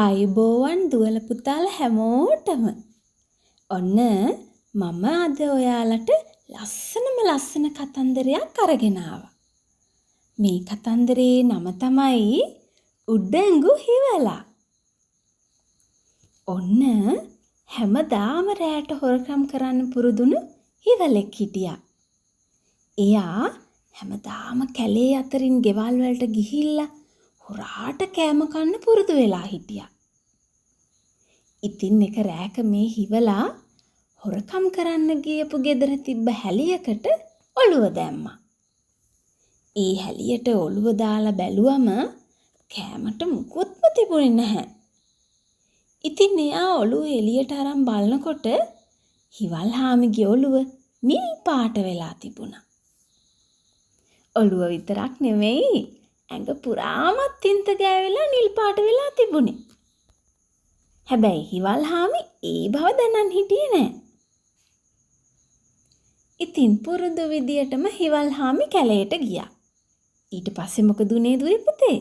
ආයුබෝවන් දුවල පුතාලා හැමෝටම. ඔන්න මම අද ඔයාලට ලස්සන කතන්දරයක් අරගෙන ආවා. මේ කතන්දරේ නම තමයි උඩඟු හිවලා. ඔන්න හැමදාම රැට හොරකම් කරන්න පුරුදුණු හිවලෙක් හිටියා. එයා හැමදාම කැලේ අතරින් ගෙවල් වලට ගිහිල්ලා හොරාට කෑම කන්න පුරුදු වෙලා හිටියා. ඉතින් එක රෑක මේ හිවලා හොරකම් කරන්න ගියපු ගෙදර තිබ්බ හැලියකට ඔළුව දැම්මා. ඒ හැලියට ඔළුව දාලා බැලුවම කෑමට මුකුත්ම තිබුණේ නැහැ. ඉතින් එයා ඔළුව එළියට අරන් බලනකොට හිවල් හාමිගේ ඔළුව නිල් පාට වෙලා තිබුණා. ඔළුව විතරක් නෙමෙයි ඇඟ පුරාමත් තින්ත ගෑවිලා නිල් පාට වෙලා තිබුණේ. හැබැයි හිවල් හාමි ඒ බව දැනන් හිටියේ නෑ. ඉතින් පුරුදු විදියටම හිවල් හාමි කැලේට ගියා. ඊට පස්සේ මොකද උනේ දුවේ පුතේ?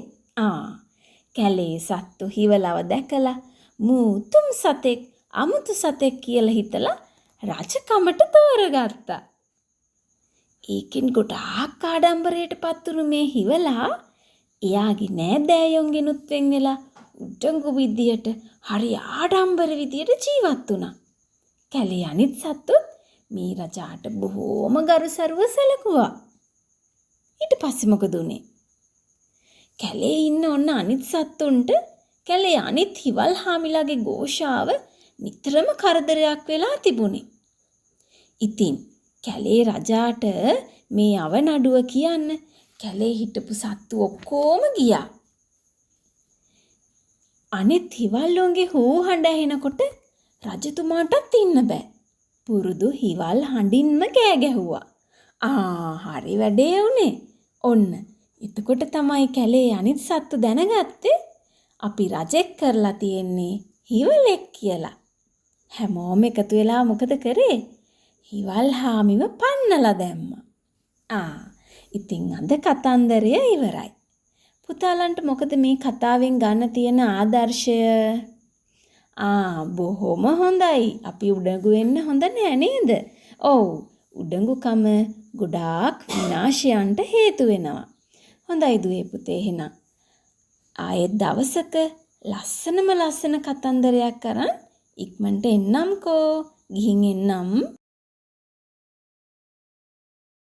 කැලේ සත්තු හිවලව දැකලා මූ තුම් සතෙක් අමුතු සතෙක් කියලා හිතලා රජකමට තෝරගත්තා. ඒකෙන් ගොඩාක් ආඩම්බරයටපත් වුණු මේ හිවලා එයාගේ නෑදෑයොන්ගෙනුත් වෙන් වෙලා උඩඟු විදියට හරි ආඩම්බර විදියට ජීවත් වුණා. කැලේ අනිත් සත්තුත් මේ රජාට බොහෝම ගරුසරුව සැලකුවා. ඊට පස්සේ මොකද උනේ? කැලේ ඉන්න ඔන්න අනිත් සත්තුන්ට කැලේ අනිත් හිවල් හාමිලාගේ ഘോഷාව නිතරම කරදරයක් වෙලා තිබුණේ. ඉතින් කැලේ රජාට මේ අවනඩුව කියන්න කැලේ හිටපු සත්තු ඔක්කොම ගියා. අනිත් හිවල්ලොන්ගේ හූ හඬ ඇහෙනකොට රජතුමාටත් ඉන්න බෑ. පුරුදු හිවල් හඬින්ම කෑ ගැහුවා. හරි වැඩේ උනේ. ඔන්න එතකොට තමයි කැලේ අනිත් සත්තු දැනගත්තේ අපි රජෙක් කරලා තියෙන්නේ හිවලෙක් කියලා. හැමෝම එකතු වෙලා මොකද කරේ? හිවල් හාමිව පන්නලා දැම්මා. ඉතින් අද කතන්දරය ඉවරයි. පුතාලන්ට මොකද මේ කතාවෙන් ගන්න තියෙන ආදර්ශය? බොහොම හොඳයි. අපි උඩඟු වෙන්න හොඳ නෑ නේද? ඔව්. උඩඟුකම ගොඩාක් විනාශයන්ට හේතු වෙනවා. හොඳයි දුවේ පුතේ එහෙනම්. ආයෙත් දවසක ලස්සන කතන්දරයක් අරන් ඉක්මනට එන්නම්කෝ. ගිහින් එන්නම්.